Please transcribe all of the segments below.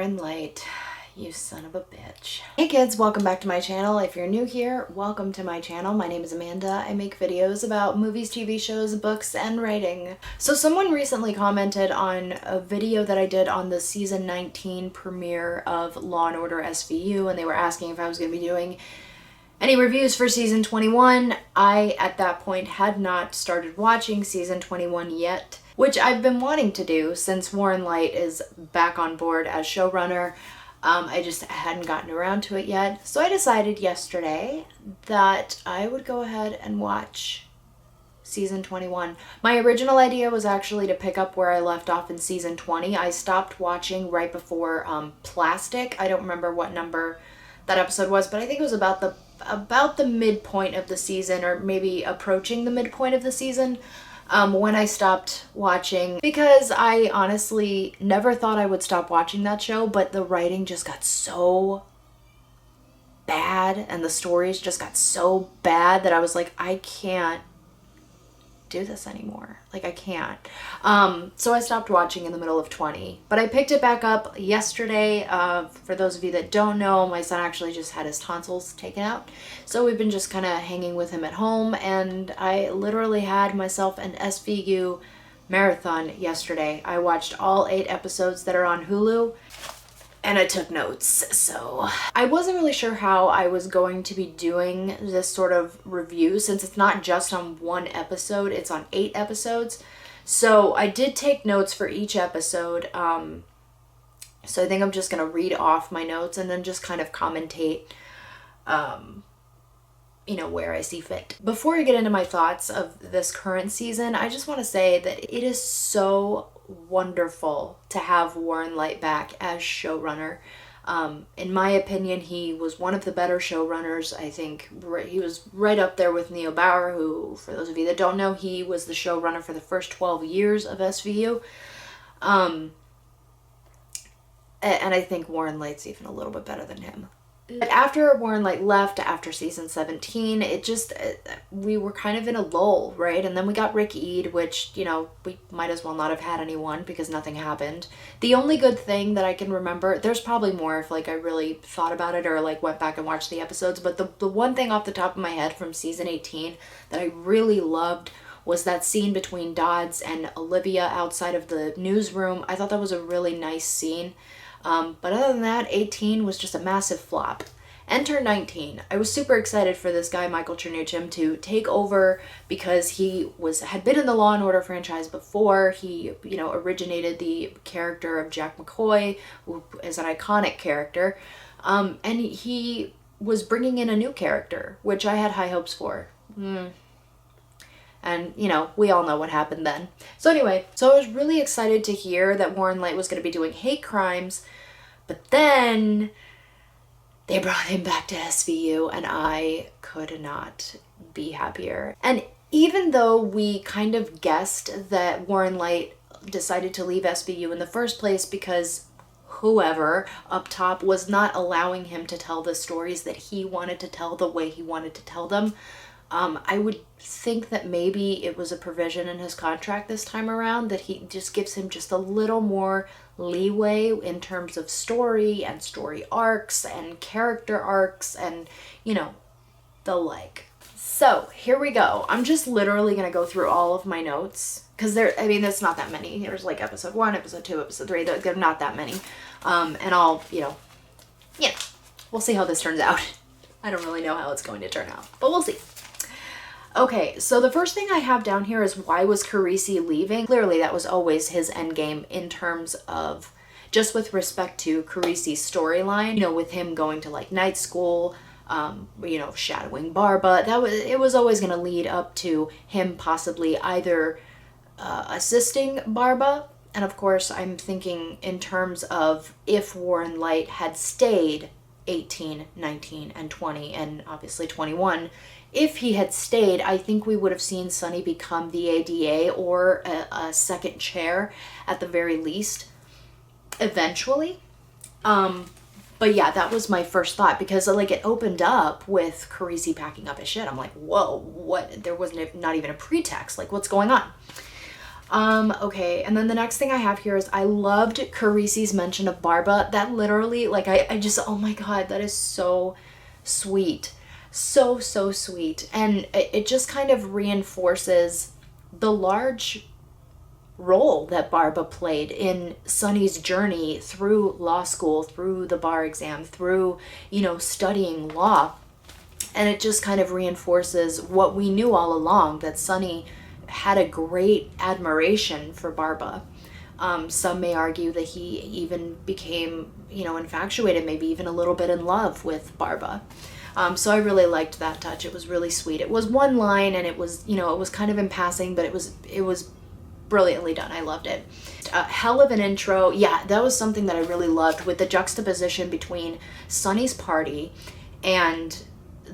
Warren Leight, you son of a bitch. Hey kids, welcome back to my channel. If you're new here, welcome to my channel. My name is Amanda. I make videos about movies, TV shows, books, and writing. So someone recently commented on a video that I did on the season 19 premiere of Law & Order SVU, and they were asking if I was going to be doing any reviews for season 21. I, at that point, had not started watching season 21 yet, which I've been wanting to do since Warren Leight is back on board as showrunner. I just hadn't gotten around to it yet. So I decided yesterday that I would go ahead and watch season 21. My original idea was actually to pick up where I left off in season 20. I stopped watching right before Plastic. I don't remember what number that episode was, but I think it was about the midpoint of the season, or maybe approaching the midpoint of the season. When I stopped watching, because I honestly never thought I would stop watching that show, but the writing just got so bad and the stories just got so bad that I was like, I can't do this anymore. Like, I can't. So I stopped watching in the middle of 20, but I picked it back up yesterday. For those of you that don't know, my son actually just had his tonsils taken out, so we've been just kind of hanging with him at home, and I literally had myself an SVU marathon yesterday. I watched all 8 episodes that are on Hulu, and I took notes. So I wasn't really sure how I was going to be doing this sort of review, since it's not just on one episode, it's on 8 episodes. So I did take notes for each episode. So I think I'm just going to read off my notes and then just kind of commentate, where I see fit. Before I get into my thoughts of this current season, I just want to say that it is so wonderful to have Warren Leight back as showrunner. In my opinion, he was one of the better showrunners. I think he was right up there with Neil Bauer, who, for those of you that don't know, he was the showrunner for the first 12 years of SVU. And I think Warren Leight's even a little bit better than him. But after Warren Leight left, after season 17, we were kind of in a lull, right? And then we got Rick Eid, which, we might as well not have had anyone because nothing happened. The only good thing that I can remember, there's probably more if I really thought about it or went back and watched the episodes, but the one thing off the top of my head from season 18 that I really loved was that scene between Dodds and Olivia outside of the newsroom. I thought that was a really nice scene. But other than that, 18 was just a massive flop. Enter 19. I was super excited for this guy, Michael Chernuchin, to take over because he had been in the Law & Order franchise before. He, originated the character of Jack McCoy, who is an iconic character. And he was bringing in a new character, which I had high hopes for. And, we all know what happened then. So anyway, I was really excited to hear that Warren Leight was going to be doing hate crimes, but then they brought him back to SVU, and I could not be happier. And even though we kind of guessed that Warren Leight decided to leave SVU in the first place because whoever up top was not allowing him to tell the stories that he wanted to tell the way he wanted to tell them, I would think that maybe it was a provision in his contract this time around that he just gives him just a little more leeway in terms of story and story arcs and character arcs and, the like. So here we go. I'm just literally going to go through all of my notes because that's not that many. There's episode 1, episode 2, episode 3. They're not that many. And I'll, we'll see how this turns out. I don't really know how it's going to turn out, but we'll see. Okay, so the first thing I have down here is, why was Carisi leaving? Clearly that was always his endgame in terms of, just with respect to Carisi's storyline, with him going to night school, shadowing Barba. It was always going to lead up to him possibly either assisting Barba, and of course I'm thinking in terms of if Warren Leight had stayed 18, 19, and 20, and obviously 21, if he had stayed, I think we would have seen Sonny become the ADA or a second chair at the very least, eventually. But yeah, that was my first thought, because it opened up with Carisi packing up his shit. I'm like, whoa, what? There wasn't not even a pretext. What's going on? Okay, and then the next thing I have here is I loved Carisi's mention of Barba. That literally, like, I just, oh my god, that is so sweet. So, so sweet. And it just kind of reinforces the large role that Barba played in Sunny's journey through law school, through the bar exam, through, you know, studying law. And it just kind of reinforces what we knew all along, that Sunny had a great admiration for Barba. Some may argue that he even became, you know, infatuated, maybe even a little bit in love with Barba. So I really liked that touch. It was really sweet. It was one line, and it was, you know, it was kind of in passing, but it was brilliantly done. I loved it. Hell of an intro. Yeah, that was something that I really loved, with the juxtaposition between Sunny's party and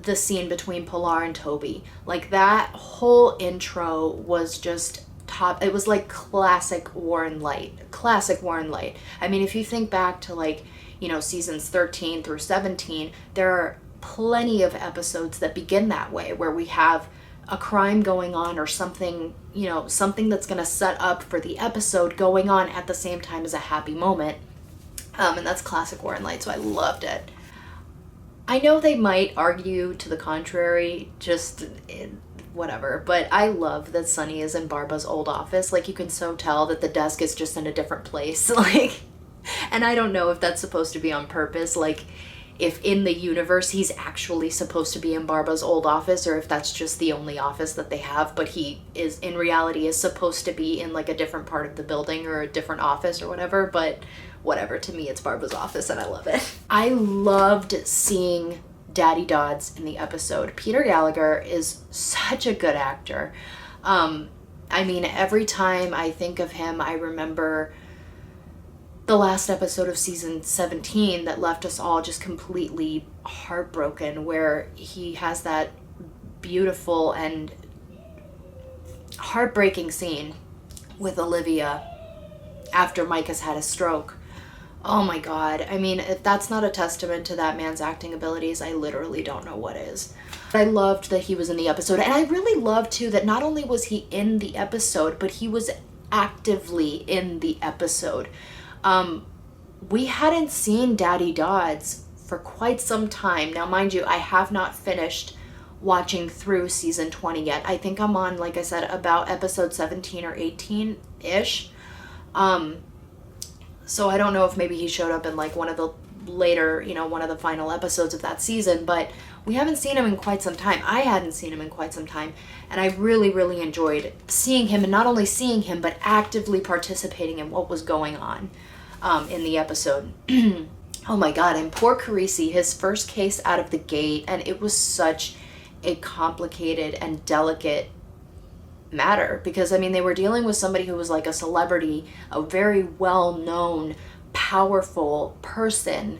the scene between Pilar and Toby. Like, that whole intro was just top. It was like classic Warren Leight. Classic Warren Leight. I mean, if you think back to, like, you know, seasons 13 through 17, there are plenty of episodes that begin that way, where we have a crime going on or something, you know, something that's going to set up for the episode going on at the same time as a happy moment. And that's classic Warren Leight, so I loved it. I know they might argue to the contrary, just whatever, but I love that Sunny is in Barba's old office. Like, you can so tell that the desk is just in a different place. Like, and I don't know if that's supposed to be on purpose, like, if in the universe he's actually supposed to be in Barba's old office, or if that's just the only office that they have, but he is, in reality, is supposed to be in, like, a different part of the building or a different office or whatever. But whatever, to me it's Barba's office, and I love it. I loved seeing Daddy Dodds in the episode. Peter Gallagher is such a good actor. I mean, every time I think of him, I remember the last episode of season 17 that left us all just completely heartbroken, where he has that beautiful and heartbreaking scene with Olivia after Mike has had a stroke. Oh my god. I mean, if that's not a testament to that man's acting abilities, I literally don't know what is. I loved that he was in the episode, and I really loved too that not only was he in the episode, but he was actively in the episode. We hadn't seen Daddy Dodds for quite some time. Now, mind you, I have not finished watching through season 20 yet. I think I'm on, like I said, about episode 17 or 18-ish. So I don't know if maybe he showed up in, like, one of the later, you know, one of the final episodes of that season, but we haven't seen him in quite some time. I hadn't seen him in quite some time, and I really, really enjoyed seeing him, and not only seeing him, but actively participating in what was going on in the episode. Oh my god, and poor Carisi, his first case out of the gate, and it was such a complicated and delicate matter, because I mean, they were dealing with somebody who was like a celebrity, a very well-known, powerful person,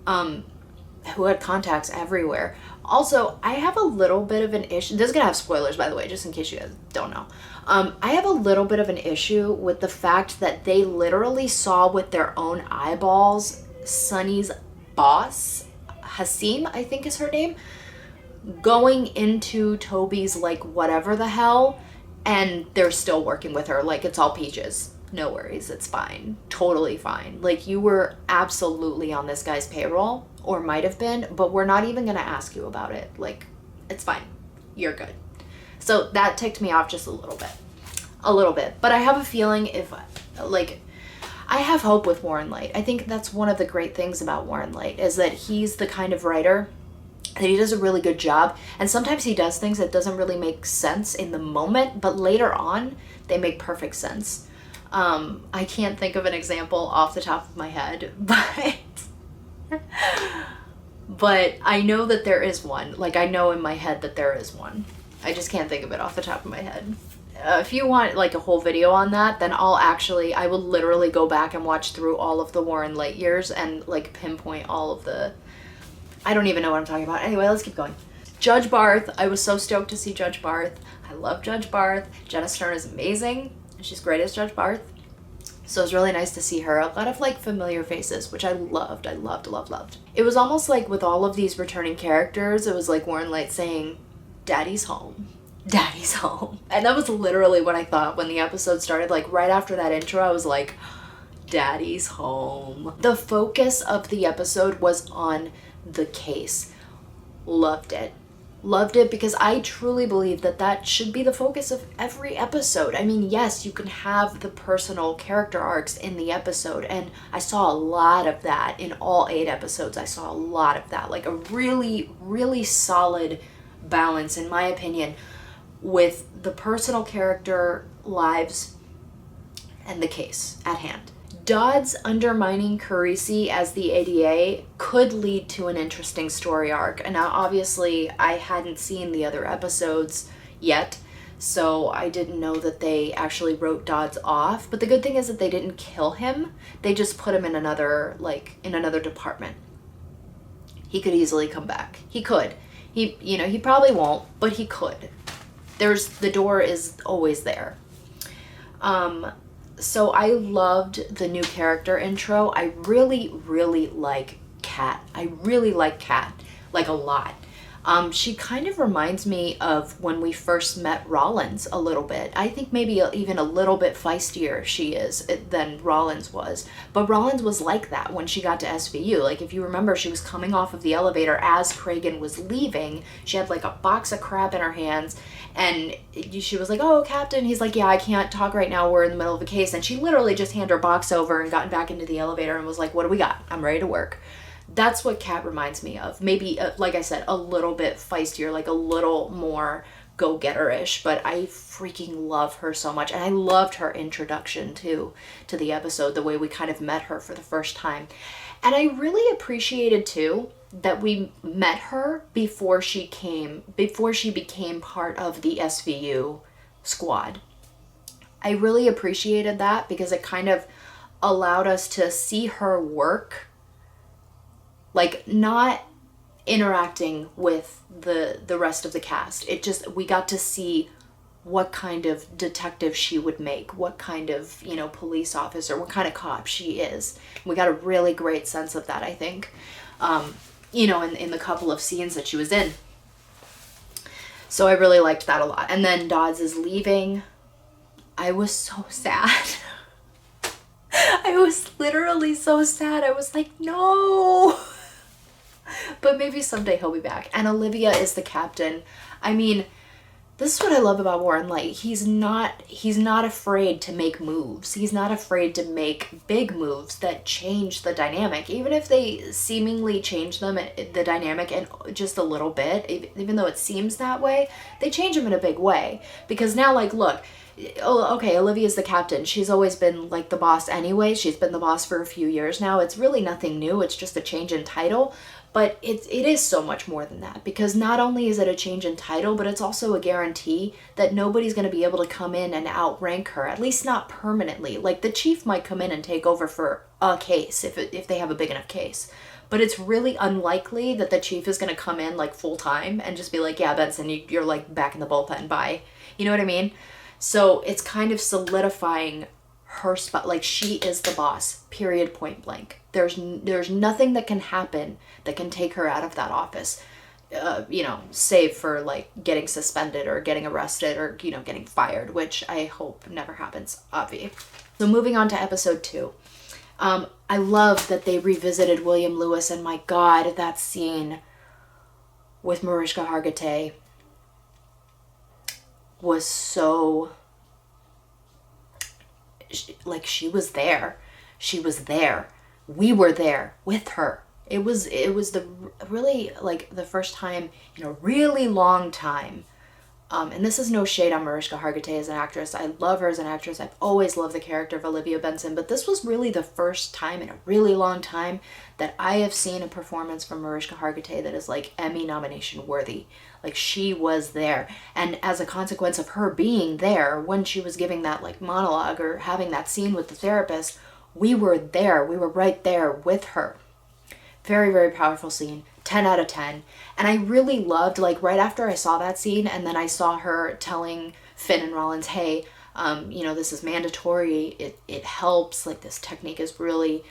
who had contacts everywhere. Also, I have a little bit of an issue. This is gonna have spoilers, by the way, just in case you guys don't know. I have a little bit of an issue with the fact that they literally saw with their own eyeballs Sunny's boss, Hasim, I think is her name, going into Toby's, like, whatever the hell, and they're still working with her. Like, it's all peaches. No worries, it's fine. Totally fine. Like, you were absolutely on this guy's payroll, or might have been, but we're not even gonna ask you about it. Like, it's fine. You're good. So that ticked me off just a little bit. A little bit. But I have a feeling if, like, I have hope with Warren Leight. I think that's one of the great things about Warren Leight, is that he's the kind of writer that he does a really good job, and sometimes he does things that doesn't really make sense in the moment, but later on they make perfect sense. I can't think of an example off the top of my head, but I know that there is one. Like, I know in my head that there is one. I just can't think of it off the top of my head. If you want, like, a whole video on that, then I will literally go back and watch through all of the Warren Leight years and, like, pinpoint all of the, I don't even know what I'm talking about. Anyway, let's keep going. Judge Barth. I was so stoked to see Judge Barth. I love Judge Barth. Jenna Stern is amazing. She's great as Judge Barth. So it was really nice to see her. A lot of, like, familiar faces, which I loved. I loved. It was almost like with all of these returning characters, it was like Warren Leight saying, Daddy's home. Daddy's home. And that was literally what I thought when the episode started. Like right after that intro, I was like, Daddy's home. The focus of the episode was on the case. Loved it. Loved it because I truly believe that that should be the focus of every episode. I mean, yes, you can have the personal character arcs in the episode, and I saw a lot of that in all 8 episodes. I saw a lot of that, like a really, really solid balance, in my opinion, with the personal character lives and the case at hand. Dodd's undermining Carisi as the ADA could lead to an interesting story arc. And now, obviously, I hadn't seen the other episodes yet, so I didn't know that they actually wrote Dodds off. But the good thing is that they didn't kill him. They just put him in another, in another department. He could easily come back. He could. He probably won't, but he could. The door is always there. So I loved the new character intro. I really, really like Kat. I really like Kat, like a lot. She kind of reminds me of when we first met Rollins a little bit. I think maybe even a little bit feistier she is than Rollins was. But Rollins was like that when she got to SVU. Like, if you remember, she was coming off of the elevator as Cragen was leaving. She had like a box of crap in her hands. And she was like, oh, Captain. He's like, yeah, I can't talk right now. We're in the middle of a case. And she literally just handed her box over and gotten back into the elevator and was like, what do we got? I'm ready to work. That's what Kat reminds me of. Maybe, like I said, a little bit feistier, like a little more go-getter-ish, but I freaking love her so much. And I loved her introduction to the episode, the way we kind of met her for the first time. And I really appreciated too that we met her before she became part of the SVU squad. I really appreciated that because it kind of allowed us to see her work, like not interacting with the rest of the cast. We got to see what kind of detective she would make, what kind of, police officer, what kind of cop she is. We got a really great sense of that, I think, in the couple of scenes that she was in. So I really liked that a lot. And then Dodds is leaving. I was so sad. I was literally so sad. I was like, no. But maybe someday he'll be back. And Olivia is the captain. I mean, this is what I love about Warren Leight. He's not afraid to make moves. He's not afraid to make big moves that change the dynamic. Even if they seemingly change the dynamic in just a little bit, even though it seems that way, they change them in a big way. Because now, like, look, okay, Olivia's the captain. She's always been like the boss anyway. She's been the boss for a few years now. It's really nothing new. It's just a change in title. But it is so much more than that, because not only is it a change in title, but it's also a guarantee that nobody's going to be able to come in and outrank her, at least not permanently. Like, the chief might come in and take over for a case if they have a big enough case. But it's really unlikely that the chief is going to come in like full time and just be like, yeah, Benson, you're like back in the bullpen, bye. You know what I mean? So it's kind of solidifying her spot. Like, she is the boss, period, point blank. There's nothing that can happen that can take her out of that office, save for like getting suspended or getting arrested or, getting fired, which I hope never happens, obviously. So moving on to episode 2. I love that they revisited William Lewis, and my God, that scene with Mariska Hargitay was so, like, she was there. She was there. We were there with her. It was the really, like, the first time in a really long time. And this is no shade on Mariska Hargitay as an actress. I love her as an actress. I've always loved the character of Olivia Benson, but this was really the first time in a really long time that I have seen a performance from Mariska Hargitay that is like Emmy nomination worthy. Like, she was there. And as a consequence of her being there when she was giving that like monologue or having that scene with the therapist, we were there. We were right there with her. Very, very powerful scene. 10 out of 10. And I really loved, like, right after I saw that scene and then I saw her telling Finn and Rollins, hey, this is mandatory. It helps. Like, this technique is really,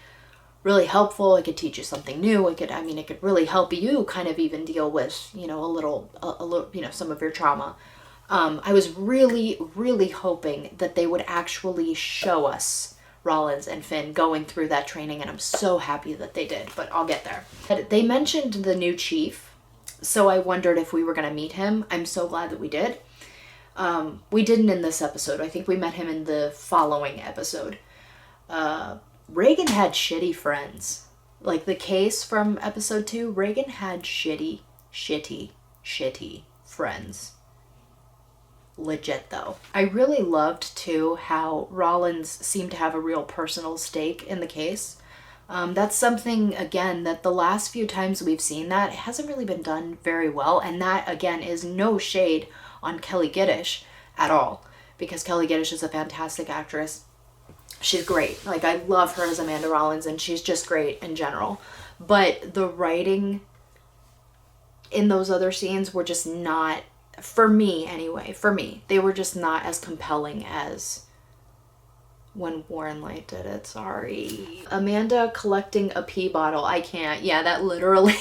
really helpful. It could teach you something new. It could really help you kind of even deal with, a little, some of your trauma. I was really, really hoping that they would actually show us Rollins and Finn going through that training, and I'm so happy that they did, but I'll get there. They mentioned the new chief, so I wondered if we were going to meet him. I'm so glad that we did. We didn't in this episode. I think we met him in the following episode. Reagan had shitty friends. Like the case from episode 2, Reagan had shitty friends. Legit though. I really loved too how Rollins seemed to have a real personal stake in the case. That's something, again, that the last few times we've seen that, it hasn't really been done very well. And that, again, is no shade on Kelly Giddish at all. Because Kelly Giddish is a fantastic actress. She's great. Like, I love her as Amanda Rollins, and she's just great in general. But the writing in those other scenes were just not, for me anyway, they were just not as compelling as when Warren Leight did it. Sorry. Amanda collecting a pee bottle. I can't. Yeah, that literally.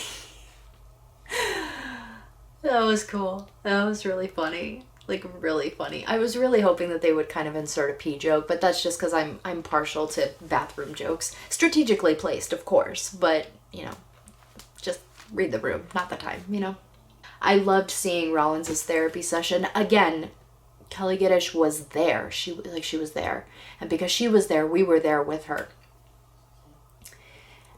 That was cool. That was really funny. Like, really funny. I was really hoping that they would kind of insert a pee joke, but that's just because I'm partial to bathroom jokes. Strategically placed, of course, but, you know, just read the room, not the time, you know? I loved seeing Rollins' therapy session. Again, Kelly Giddish was there. She was there. And because she was there, we were there with her.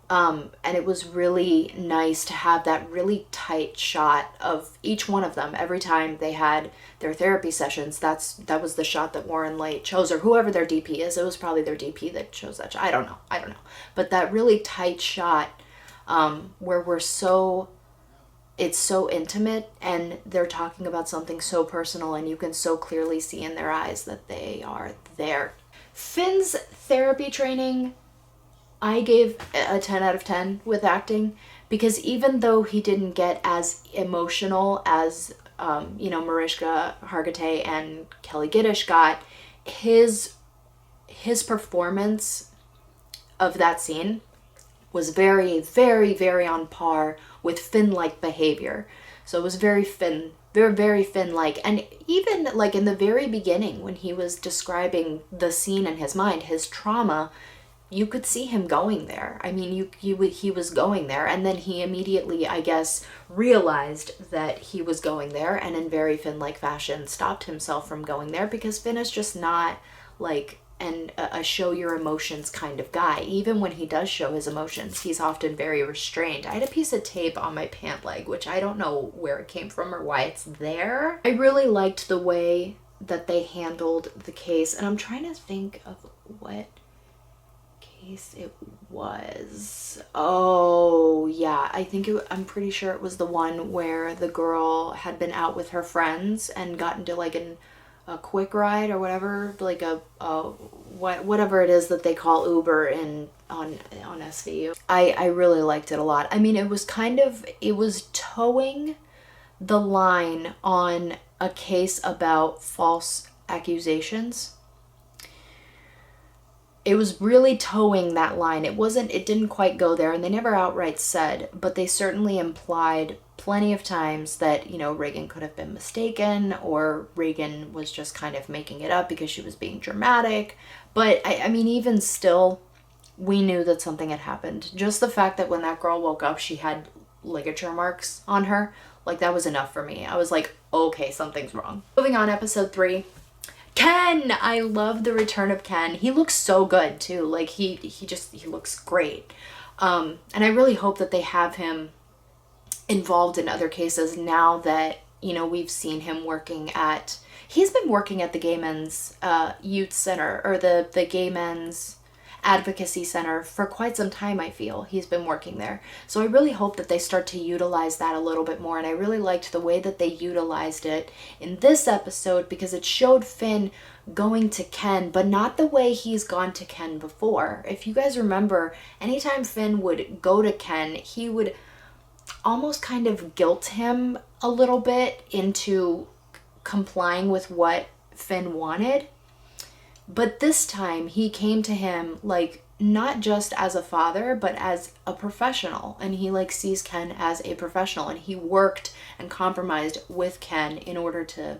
And it was really nice to have that really tight shot of each one of them. Every time they had their therapy sessions, that was the shot that Warren Leight chose, or whoever their DP is. It was probably their DP that chose that shot. I don't know. But that really tight shot where it's so intimate and they're talking about something so personal, and you can so clearly see in their eyes that they are there. Finn's therapy training, I gave a 10 out of 10 with acting, because even though he didn't get as emotional as, Mariska Hargitay and Kelly Giddish got, his performance of that scene was very, very, very on par with Finn-like behavior. So it was very Finn, very, very Finn-like. And even like in the very beginning when he was describing the scene in his mind, his trauma, you could see him going there. I mean, he was going there, and then he immediately, I guess, realized that he was going there, and in very Finn-like fashion stopped himself from going there, because Finn is just not like a show your emotions kind of guy. Even when he does show his emotions, he's often very restrained. I had a piece of tape on my pant leg, which I don't know where it came from or why it's there. I really liked the way that they handled the case, and I'm trying to think of what case it was. Oh yeah, I'm pretty sure it was the one where the girl had been out with her friends and got into like a quick ride or whatever, like whatever it is that they call Uber on SVU. I really liked it a lot. I mean, it was towing the line on a case about false accusations. It was really towing that line. It didn't quite go there, and they never outright said, but they certainly implied plenty of times that, Reagan could have been mistaken, or Reagan was just kind of making it up because she was being dramatic. But I mean, even still, we knew that something had happened. Just the fact that when that girl woke up, she had ligature marks on her, like, that was enough for me. I was like, okay, something's wrong. Moving on, episode 3. Ken! I love the return of Ken. He looks so good too. Like, he looks great. And I really hope that they have him involved in other cases now that, we've seen him he's been working at the Gay Men's Youth Center, or the Gay Men's Advocacy Center for quite some time. I feel he's been working there. So I really hope that they start to utilize that a little bit more, and I really liked the way that they utilized it in this episode, because it showed Finn going to Ken, but not the way he's gone to Ken before. If you guys remember, anytime Finn would go to Ken, he would almost kind of guilt him a little bit into complying with what Finn wanted. But this time he came to him like not just as a father, but as a professional, and he like sees Ken as a professional, and he worked and compromised with Ken in order to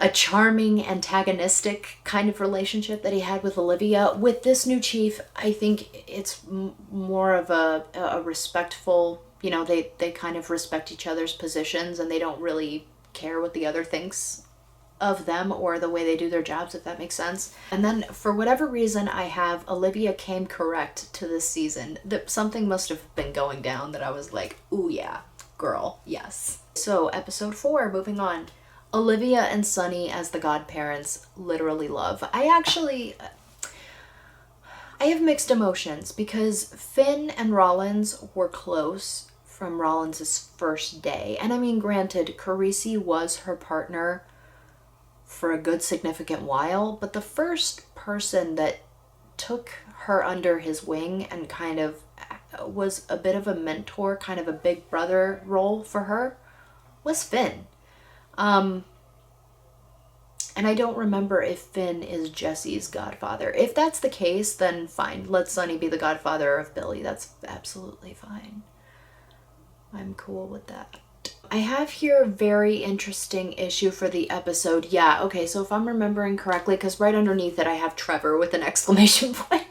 a charming, antagonistic kind of relationship that he had with Olivia. With this new chief, I think it's more of a respectful, you know, they kind of respect each other's positions and they don't really care what the other thinks of them or the way they do their jobs, if that makes sense. And then for whatever reason, I have Olivia came correct to this season. That something must have been going down that I was like, ooh yeah, girl, yes. So episode 4, moving on. Olivia and Sunny as the godparents, literally love. I have mixed emotions because Finn and Rollins were close from Rollins' first day. And I mean, granted, Carisi was her partner for a good significant while, but the first person that took her under his wing and kind of was a bit of a mentor, kind of a big brother role for her, was Finn. And I don't remember if Finn is Jesse's godfather. If that's the case, then fine. Let Sunny be the godfather of Billy. That's absolutely fine. I'm cool with that. I have here a very interesting issue for the episode. Yeah, okay, so if I'm remembering correctly, because right underneath it I have Trevor with an exclamation point.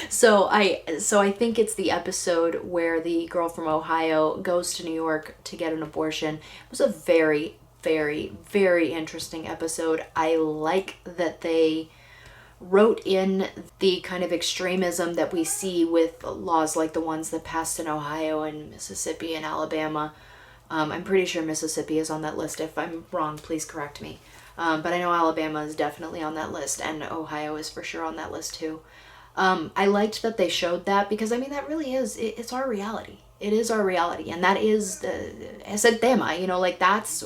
So I think it's the episode where the girl from Ohio goes to New York to get an abortion. It was a very, very, very interesting episode. I like that they wrote in the kind of extremism that we see with laws like the ones that passed in Ohio and Mississippi and Alabama. I'm pretty sure Mississippi is on that list. If I'm wrong, please correct me. But I know Alabama is definitely on that list, and Ohio is for sure on that list too. I liked that they showed that because, I mean, that really is, it's our reality. It is our reality. And that is ese tema, you know, like that's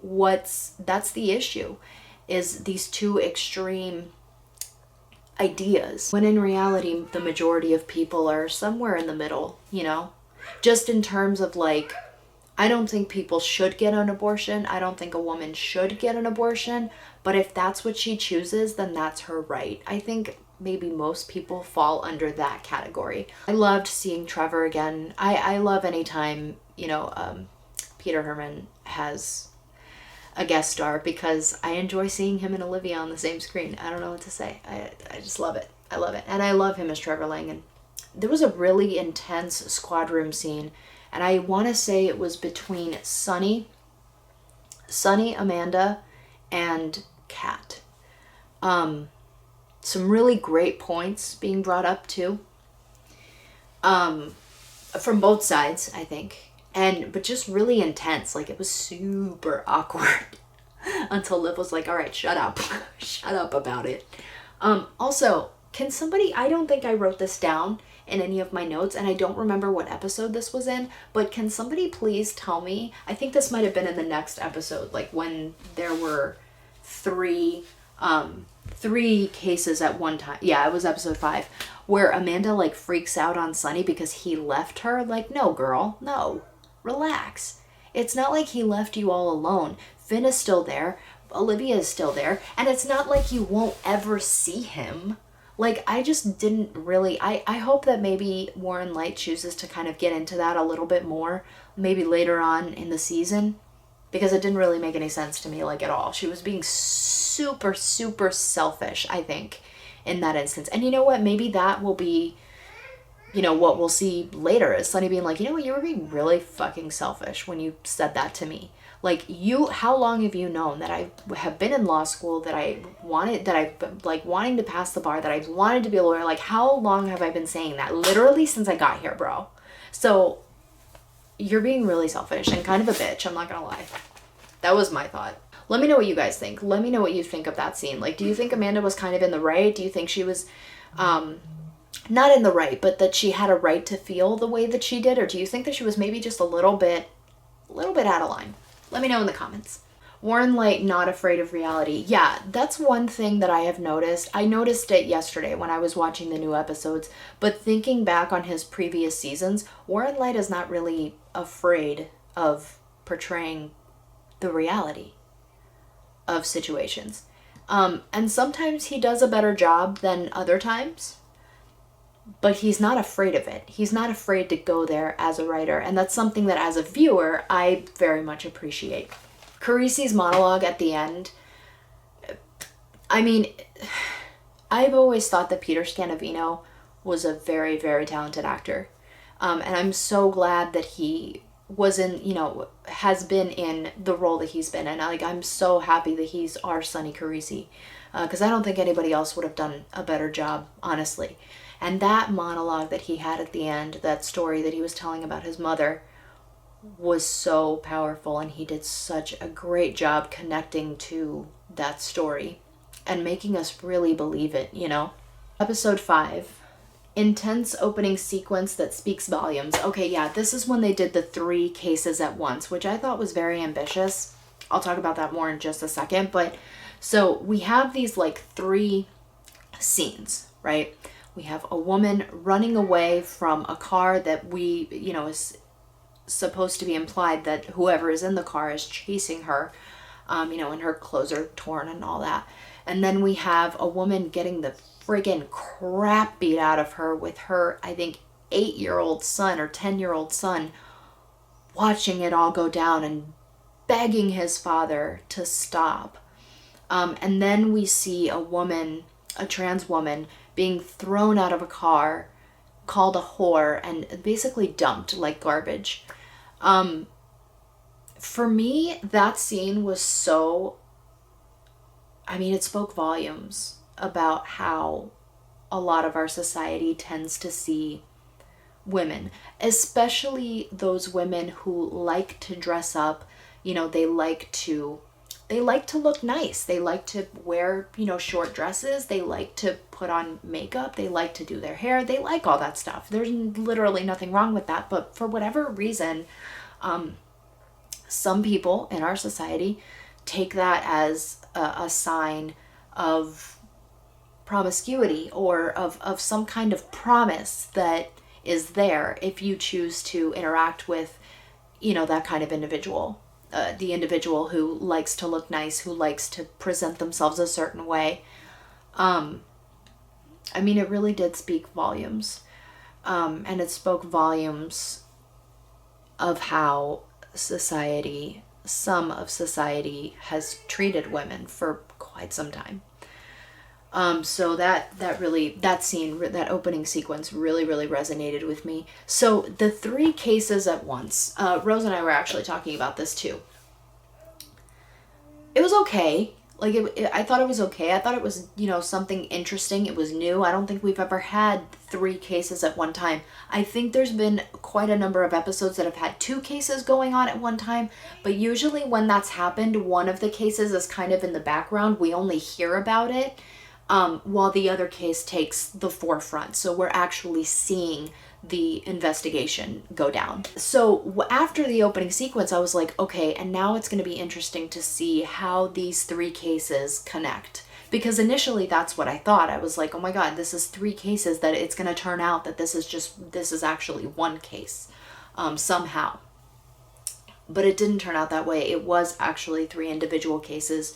the issue, is these two extreme ideas. When in reality, the majority of people are somewhere in the middle, you know, just in terms of like, I don't think people should get an abortion. I don't think a woman should get an abortion. But if that's what she chooses, then that's her right. I think maybe most people fall under that category. I loved seeing Trevor again. I love anytime, you know, Peter Herman has a guest star because I enjoy seeing him and Olivia on the same screen. I don't know what to say. I just love it. I love it. And I love him as Trevor Langan. There was a really intense squad room scene, and I want to say it was between Sunny, Amanda, and Kat. Some really great points being brought up too. From both sides, I think. But just really intense. Like, it was super awkward until Liv was like, all right, shut up. Shut up about it. Also, can somebody, I don't think I wrote this down in any of my notes, and I don't remember what episode this was in, but can somebody please tell me, I think this might have been in the next episode, like when there were three cases at one time. Yeah, it was episode 5, where Amanda like freaks out on Sunny because he left her. Like, no, girl, no. Relax. It's not like he left you all alone. Finn is still there. Olivia is still there. And it's not like you won't ever see him. Like, I just didn't really... I hope that maybe Warren Leight chooses to kind of get into that a little bit more. Maybe later on in the season. Because it didn't really make any sense to me, like, at all. She was being super, super selfish, I think, in that instance. And you know what? Maybe that will be... you know, what we'll see later is Sunny being like, you know what, you were being really fucking selfish when you said that to me. Like, how long have you known that I have been in law school, that I've like wanting to pass the bar, that I've wanted to be a lawyer? Like, how long have I been saying that? Literally since I got here, bro. So you're being really selfish and kind of a bitch. I'm not gonna lie. That was my thought. Let me know what you guys think. Let me know what you think of that scene. Like, do you think Amanda was kind of in the right? Do you think she was, not in the right, but that she had a right to feel the way that she did? Or do you think that she was maybe just a little bit out of line? Let me know in the comments. Warren Leight, not afraid of reality. Yeah, that's one thing that I have noticed. I noticed it yesterday when I was watching the new episodes, but thinking back on his previous seasons, Warren Leight is not really afraid of portraying the reality of situations. And sometimes he does a better job than other times. But he's not afraid of it. He's not afraid to go there as a writer. And that's something that as a viewer, I very much appreciate. Carisi's monologue at the end, I mean, I've always thought that Peter Scannavino was a very, very talented actor. And I'm so glad that he was in, has been in the role that he's been in. I'm so happy that he's our Sonny Carisi. Because I don't think anybody else would have done a better job, honestly. And that monologue that he had at the end, that story that he was telling about his mother, was so powerful, and he did such a great job connecting to that story and making us really believe it, Episode 5, intense opening sequence that speaks volumes. Okay, yeah, this is when they did the 3 cases at once, which I thought was very ambitious. I'll talk about that more in just a second, but so we have these 3 scenes, right? We have a woman running away from a car that is supposed to be implied that whoever is in the car is chasing her, and her clothes are torn and all that. And then we have a woman getting the friggin' crap beat out of her with her, I think, 8-year-old son or 10-year-old son, watching it all go down and begging his father to stop. And then we see a trans woman, being thrown out of a car, called a whore, and basically dumped like garbage. For me, that scene was it spoke volumes about how a lot of our society tends to see women, especially those women who like to dress up. They like to look nice. They like to wear, short dresses. They like to put on makeup. They like to do their hair. They like all that stuff. There's literally nothing wrong with that. But for whatever reason, some people in our society take that as a sign of promiscuity or of some kind of promise that is there if you choose to interact with, that kind of individual. The individual who likes to look nice, who likes to present themselves a certain way. It really did speak volumes. And it spoke volumes of how some of society has treated women for quite some time. So that opening sequence really, really resonated with me. So the 3 cases at once, Rose and I were actually talking about this too. It was okay. I thought it was okay. I thought it was, something interesting. It was new. I don't think we've ever had 3 cases at one time. I think there's been quite a number of episodes that have had 2 cases going on at one time, but usually when that's happened, one of the cases is kind of in the background. We only hear about it, while the other case takes the forefront. So we're actually seeing the investigation go down. So after the opening sequence, I was like, okay, and now it's going to be interesting to see how these 3 cases connect. Because initially that's what I thought. I was like, oh my God, this is 3 cases, that it's going to turn out that this is actually one case, somehow. But it didn't turn out that way. It was actually 3 individual cases.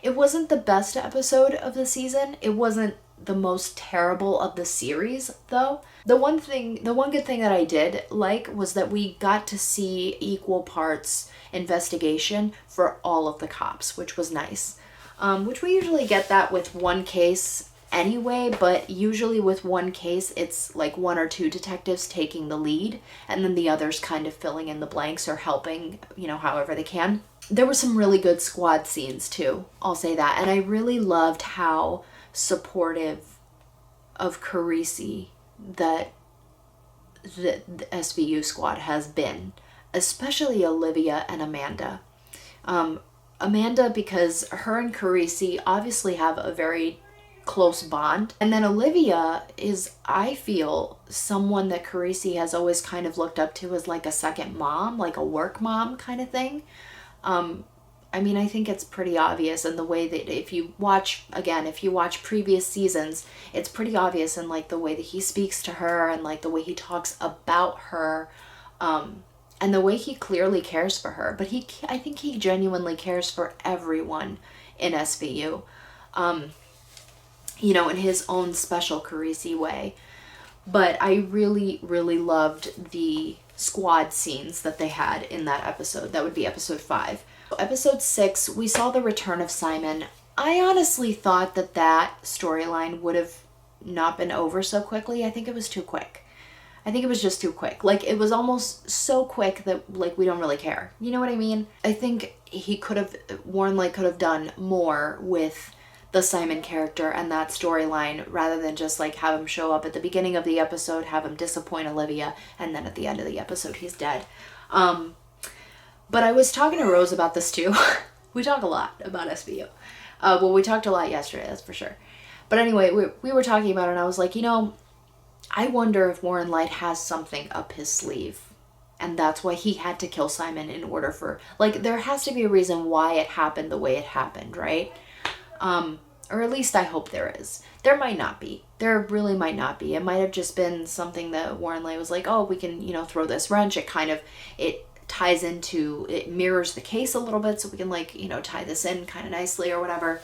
It wasn't the best episode of the season. It wasn't the most terrible of the series, though. The one good thing that I did like was that we got to see equal parts investigation for all of the cops, which was nice. Which we usually get that with one case anyway, but usually with one case, it's 1 or 2 detectives taking the lead, and then the others kind of filling in the blanks or helping, however they can. There were some really good squad scenes too, I'll say that. And I really loved how supportive of Carisi that the SVU squad has been, especially Olivia and Amanda. Amanda, because her and Carisi obviously have a very close bond. And then Olivia is, I feel, someone that Carisi has always kind of looked up to as a second mom, a work mom kind of thing. I think it's pretty obvious in the way that if you watch previous seasons, it's pretty obvious in the way that he speaks to her and the way he talks about her, and the way he clearly cares for her. But I think he genuinely cares for everyone in SVU, in his own special Carisi way. But I really, really loved the squad scenes that they had in that episode. That would be episode 5. Episode 6, we saw the return of Simon. I honestly thought that that storyline would have not been over so quickly. I think it was too quick. I think it was just too quick. Like, it was almost so quick that, like, we don't really care. You know what I mean? I think Warren Leight could have done more with the Simon character and that storyline, rather than just, like, have him show up at the beginning of the episode, have him disappoint Olivia, and then at the end of the episode, he's dead. But I was talking to Rose about this too. We talk a lot about SVU. Well, we talked a lot yesterday, that's for sure. But anyway, we were talking about it, and I was like, you know, I wonder if Warren Leight has something up his sleeve. And that's why he had to kill Simon in order for... Like, there has to be a reason why it happened the way it happened, right? Or at least I hope there is. There might not be. There really might not be. It might have just been something that Warren Leight was like, oh, we can, you know, throw this wrench. It ties into... It mirrors the case a little bit, so we can, like, you know, tie this in kind of nicely or whatever.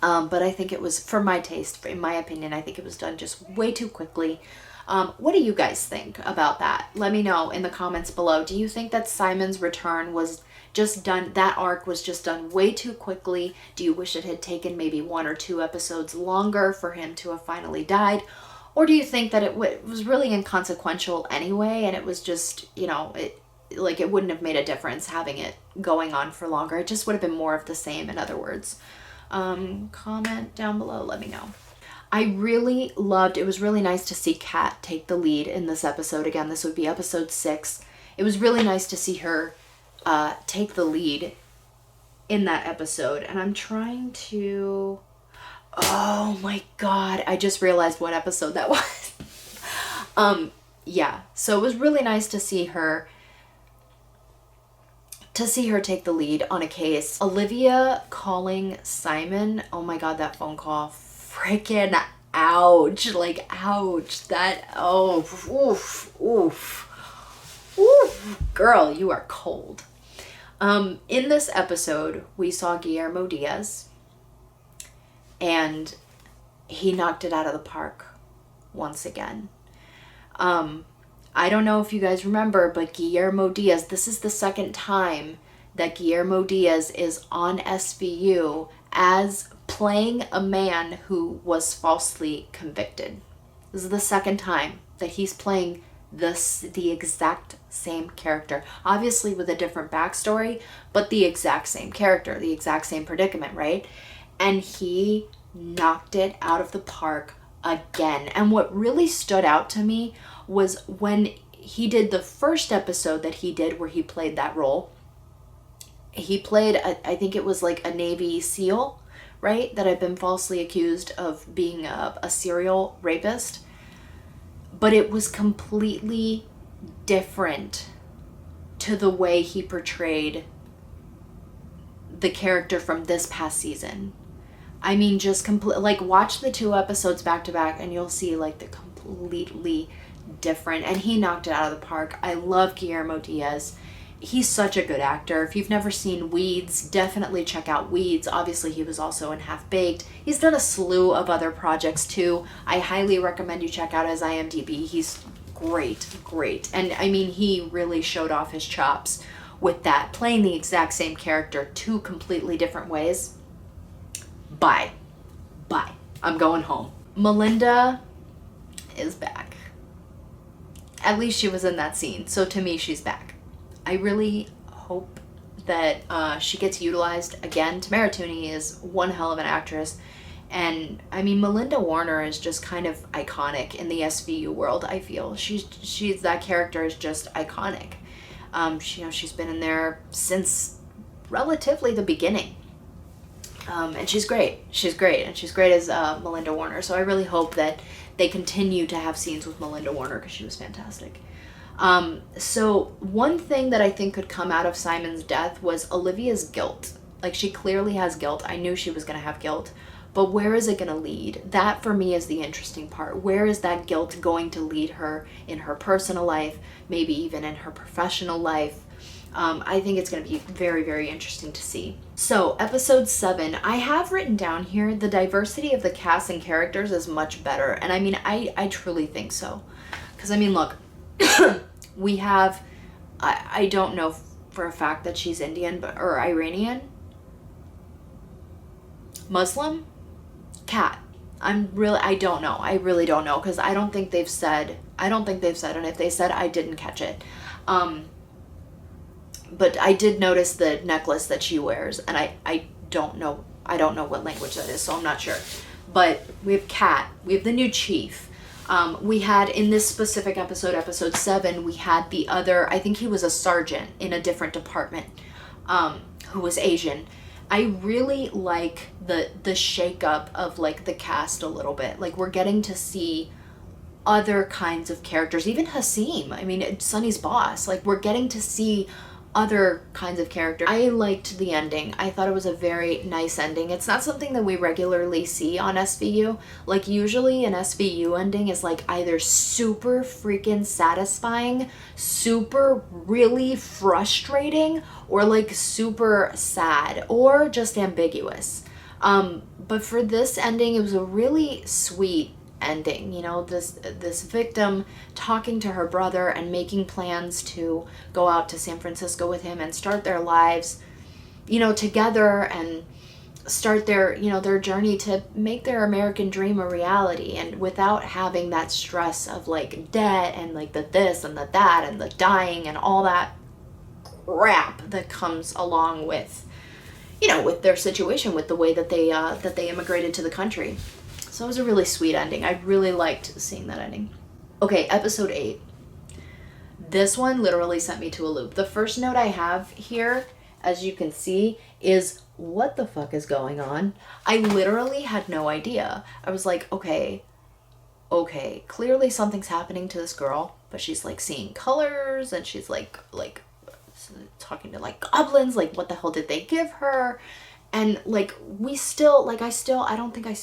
But I think it was, for my taste, in my opinion, I think it was done just way too quickly. What do you guys think about that? Let me know in the comments below. Do you think that Simon's return was just done, that arc was just done way too quickly? Do you wish it had taken maybe 1 or 2 episodes longer for him to have finally died? Or do you think that it was really inconsequential anyway, and it was just, you know, it wouldn't have made a difference having it going on for longer? It just would have been more of the same, in other words. Comment down below, let me know. I really loved, it was really nice to see Kat take the lead in this episode. Again, this would be episode 6. It was really nice to see her take the lead in that episode. And I'm trying to... Oh my god, I just realized what episode that was. Yeah, so it was really nice to see her take the lead on a case. Olivia calling Simon, oh my god, that phone call, freaking ouch, like ouch, that, oh, oof, girl, you are cold. In this episode, we saw Guillermo Diaz, and he knocked it out of the park once again. I don't know if you guys remember, but Guillermo Diaz, this is the second time that Guillermo Diaz is on SVU as playing a man who was falsely convicted. This is the second time that he's playing the exact same character. Obviously with a different backstory, but the exact same character, the exact same predicament, right? And he knocked it out of the park again. And what really stood out to me was when he did the first episode that he did where he played that role. He played, I think it was like a Navy SEAL, right? That had been falsely accused of being a serial rapist. But it was completely different to the way he portrayed the character from this past season. I mean, just like, watch the 2 episodes back to back and you'll see like the completely different, and he knocked it out of the park. I love Guillermo Diaz. He's such a good actor. If you've never seen Weeds, definitely check out Weeds. Obviously, he was also in Half Baked. He's done a slew of other projects too. I highly recommend you check out his IMDb. He's great. And I mean, he really showed off his chops with that, playing the exact same character 2 completely different ways. Bye. I'm going home. Melinda is back. At least she was in that scene, so to me, she's back. I really hope that she gets utilized again. Tamara Tooney is one hell of an actress, and I mean, Melinda Warner is just kind of iconic in the SVU world. I feel she's that character is just iconic. She's been in there since relatively the beginning. And she's great. She's great as Melinda Warner. So I really hope that they continue to have scenes with Melinda Warner because she was fantastic. So one thing that I think could come out of Simon's death was Olivia's guilt. Like, she clearly has guilt. I knew she was going to have guilt. But where is it going to lead? That, for me, is the interesting part. Where is that guilt going to lead her in her personal life, maybe even in her professional life? I think it's going to be very, very interesting to see. So, episode 7, I have written down here, the diversity of the cast and characters is much better. And I mean, I truly think so. Because, I mean, look, We have, I don't know for a fact that she's Indian, or Iranian, Muslim, cat. I don't know. I really don't know, because I don't think they've said, and if they said, I didn't catch it. But I did notice the necklace that she wears, and I don't know what language that is, so I'm not sure. But we have Kat, we have the new chief. We had, in this specific episode, episode 7, we had the other, I think he was a sergeant in a different department, who was Asian. I really like the shakeup of like the cast a little bit. Like, we're getting to see other kinds of characters, even Hasim. I mean, Sunny's boss. Like, we're getting to see other kinds of characters. I liked the ending. I thought it was a very nice ending. It's not something that we regularly see on SVU. Like, usually an SVU ending is like either super freaking satisfying, super really frustrating, or like super sad, or just ambiguous. But for this ending, it was a really sweet ending. You know, this victim talking to her brother and making plans to go out to San Francisco with him and start their lives, you know, together, and start their, you know, their journey to make their American dream a reality, and without having that stress of like debt and like the this and the that and the dying and all that crap that comes along with, you know, with their situation, with the way that they immigrated to the country. So it was a really sweet ending. I really liked seeing that ending. Okay, episode 8. This one literally sent me to a loop. The first note I have here, as you can see, is what the fuck is going on? I literally had no idea. I was like, okay, clearly something's happening to this girl, but she's like seeing colors, and she's like talking to like goblins. Like, what the hell did they give her? And like, I don't think I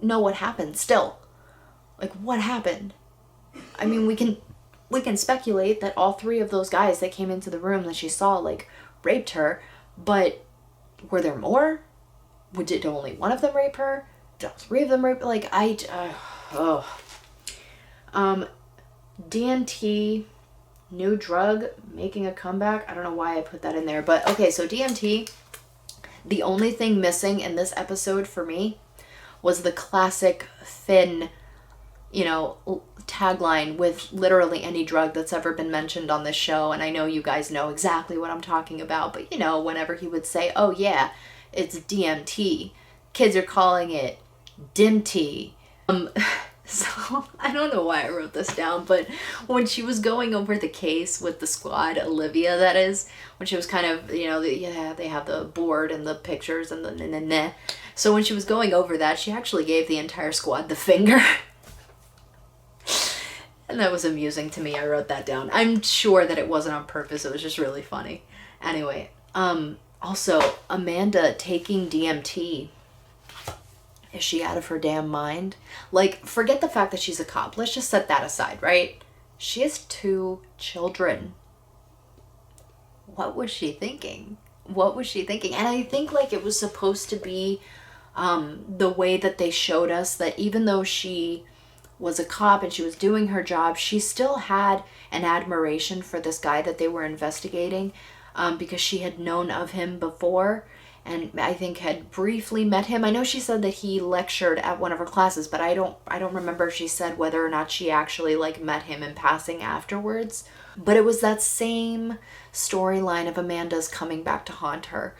know what happened still. Like, what happened? I mean, we can speculate that all 3 of those guys that came into the room that she saw like raped her, but were there more? Did only one of them rape her? Did all 3 of them rape? Like, DMT, new drug, making a comeback. I don't know why I put that in there, but okay, so DMT, the only thing missing in this episode for me was the classic Finn, you know, tagline with literally any drug that's ever been mentioned on this show. And I know you guys know exactly what I'm talking about, but you know, whenever he would say, oh yeah, it's DMT, kids are calling it DMT. So I don't know why I wrote this down, but when she was going over the case with the squad, Olivia, that is, when she was kind of, you know, they have the board and the pictures and the so when she was going over that, she actually gave the entire squad the finger. And that was amusing to me. I wrote that down. I'm sure that it wasn't on purpose. It was just really funny. Anyway, also, Amanda taking DMT. Is she out of her damn mind? Like, forget the fact that she's a cop. Let's just set that aside, right? She has 2 children. What was she thinking? And I think, like, it was supposed to be the way that they showed us that even though she was a cop and she was doing her job, she still had an admiration for this guy that they were investigating, because she had known of him before. And I think had briefly met him. I know she said that he lectured at one of her classes, but I don't remember if she said whether or not she actually like met him in passing afterwards. But it was that same storyline of Amanda's coming back to haunt her,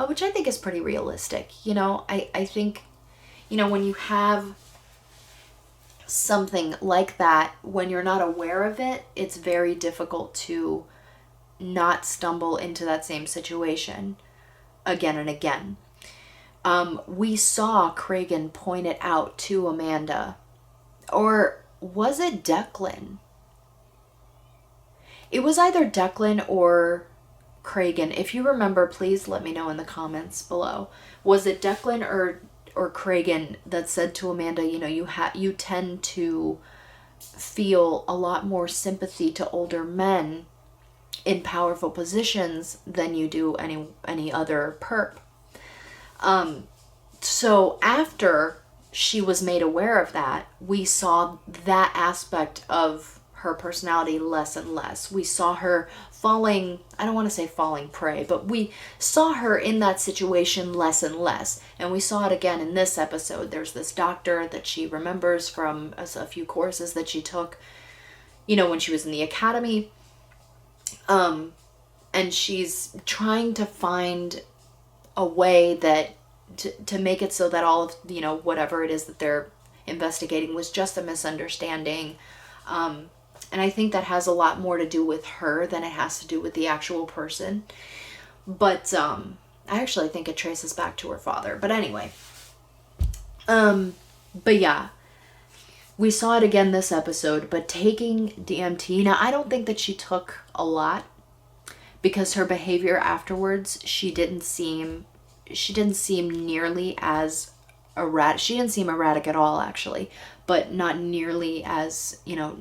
which I think is pretty realistic. You know, I think, you know, when you have something like that, when you're not aware of it, it's very difficult to not stumble into that same situation again and again. We saw Cragen point it out to Amanda. Or was it Declan? It was either Declan or Cragen. If you remember, please let me know in the comments below. Was it Declan or Cragen that said to Amanda, you know, you tend to feel a lot more sympathy to older men in powerful positions than you do any other perp. So after she was made aware of that, we saw that aspect of her personality less and less. We saw her falling, I don't want to say falling prey, but we saw her in that situation less and less. And we saw it again in this episode. There's this doctor that she remembers from a few courses that she took, you know, when she was in the academy. And she's trying to find a way that to make it so that all of, you know, whatever it is that they're investigating was just a misunderstanding. And I think that has a lot more to do with her than it has to do with the actual person. But I actually think it traces back to her father. But anyway. But yeah. We saw it again this episode, but taking DMT. Now, I don't think that she took a lot, because her behavior afterwards, she didn't seem nearly as erratic. She didn't seem erratic at all, actually, but not nearly as, you know,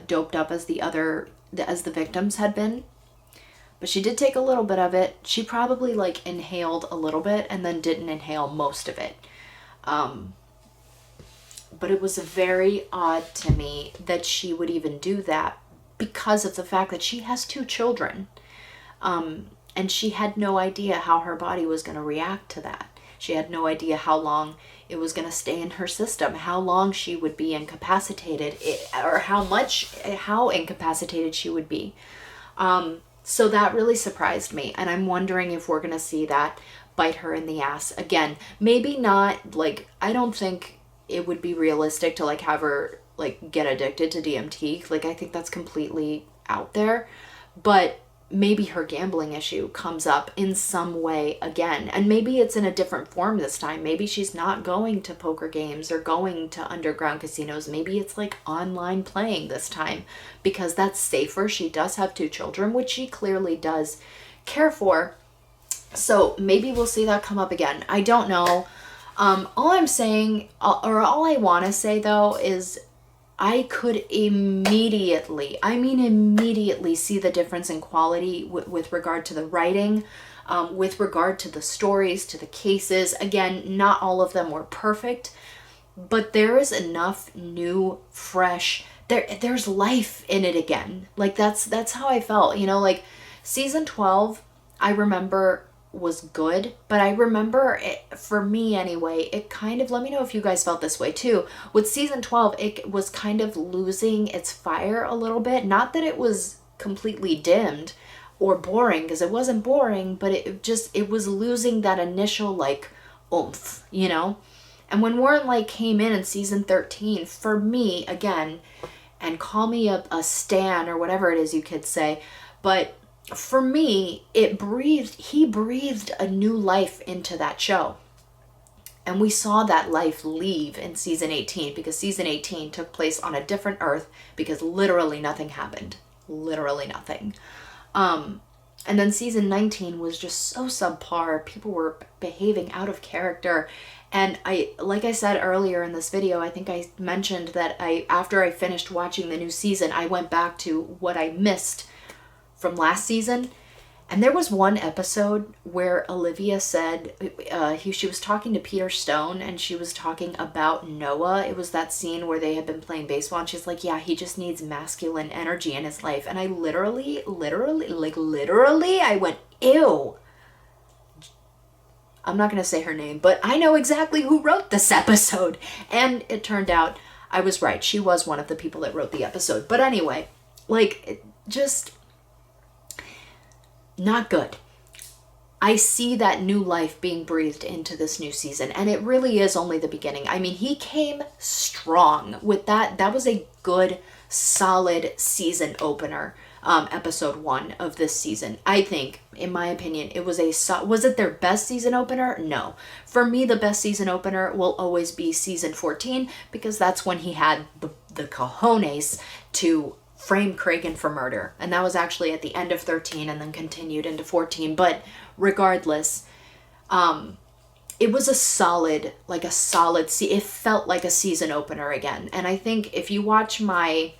doped up as the victims had been. But she did take a little bit of it. She probably like inhaled a little bit and then didn't inhale most of it. But it was very odd to me that she would even do that, because of the fact that she has 2 children. And she had no idea how her body was going to react to that. She had no idea how long it was going to stay in her system, how long she would be incapacitated, or how incapacitated she would be. So that really surprised me. And I'm wondering if we're going to see that bite her in the ass again. Maybe not, like, I don't think it would be realistic to like have her like get addicted to DMT. Like, I think that's completely out there. But maybe her gambling issue comes up in some way again. And maybe it's in a different form this time. Maybe she's not going to poker games or going to underground casinos. Maybe it's like online playing this time, because that's safer. She does have 2 children, which she clearly does care for. So maybe we'll see that come up again. I don't know. All I'm saying, or all I want to say though, is I could immediately see the difference in quality with regard to the writing, with regard to the stories, to the cases. Again, not all of them were perfect, but there is enough new, fresh, there's life in it again. Like that's how I felt, you know, like season 12, I remember was good, but I remember it, for me anyway, it kind of, let me know if you guys felt this way too. With season 12, it was kind of losing its fire a little bit. Not that it was completely dimmed or boring, because it wasn't boring, but it was losing that initial like oomph, you know? And when Warren Leight came in season 13, for me, again, and call me a stan or whatever it is you kids say, but for me, he breathed a new life into that show. And we saw that life leave in season 18, because season 18 took place on a different Earth, because literally nothing happened. Literally nothing. And then season 19 was just so subpar. People were behaving out of character. And like I said earlier in this video, I think I mentioned that after I finished watching the new season, I went back to what I missed from last season, and there was one episode where Olivia said she was talking to Peter Stone, and she was talking about Noah. It was that scene where they had been playing baseball, and she's like, yeah, he just needs masculine energy in his life. And I literally I went, ew. I'm not gonna say her name, but I know exactly who wrote this episode. And it turned out I was right. She was one of the people that wrote the episode. But anyway, like, just not good. I see that new life being breathed into this new season, and it really is only the beginning. I mean, he came strong with that. That was a good, solid season opener, episode 1 of this season. I think, in my opinion, it was was it their best season opener? No. For me, the best season opener will always be season 14, because that's when he had the cojones to frame Kragen for murder. And that was actually at the end of 13 and then continued into 14. But regardless, it was it felt like a season opener again. And I think if you watch my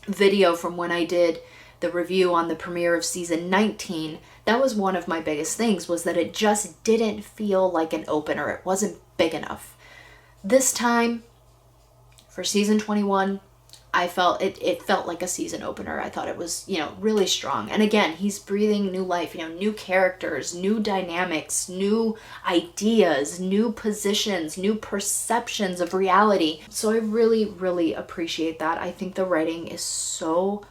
video from when I did the review on the premiere of season 19, that was one of my biggest things, was that it just didn't feel like an opener. It wasn't big enough. This time, for season 21, I felt it felt like a season opener. I thought it was, you know, really strong. And again, he's breathing new life, you know, new characters, new dynamics, new ideas, new positions, new perceptions of reality. So I really, really appreciate that. I think the writing is so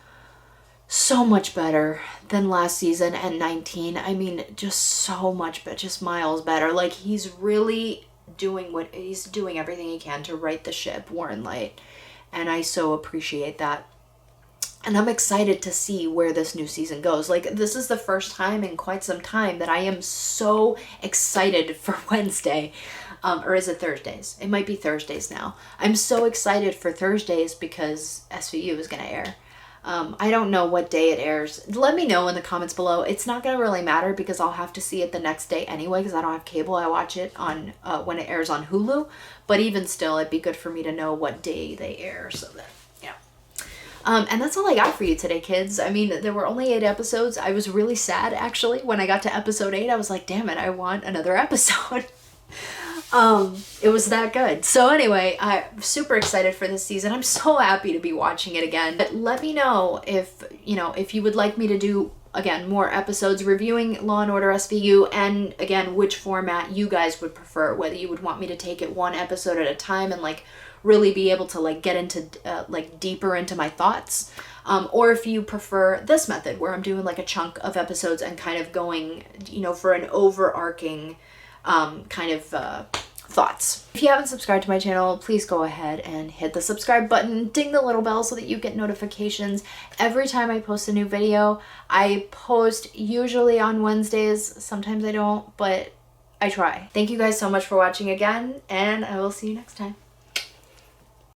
much better than last season and 19. I mean, just so much, but just miles better. Like, he's really he's doing everything he can to right the ship, Warren Leight. And I so appreciate that. And I'm excited to see where this new season goes. Like, this is the first time in quite some time that I am so excited for Wednesday. Or is it Thursdays? It might be Thursdays now. I'm so excited for Thursdays because SVU is going to air. I don't know what day it airs. Let me know in the comments below. It's not going to really matter because I'll have to see it the next day anyway because I don't have cable. I watch it on when it airs on Hulu. But even still, it'd be good for me to know what day they air so that, you know. And that's all I got for you today, kids. I mean, there were only 8 episodes. I was really sad, actually. When I got to episode 8, I was like, damn it, I want another episode. It was that good. So anyway, I'm super excited for this season. I'm so happy to be watching it again. But let me know if, you know, if you would like me to do, again, more episodes reviewing Law & Order SVU, and again, which format you guys would prefer, whether you would want me to take it one episode at a time and like really be able to like get into like deeper into my thoughts, or if you prefer this method where I'm doing like a chunk of episodes and kind of going, you know, for an overarching kind of thoughts. If you haven't subscribed to my channel, please go ahead and hit the subscribe button, ding the little bell so that you get notifications every time I post a new video. I post usually on Wednesdays, sometimes I don't, but I try. Thank you guys so much for watching again, and I will see you next time.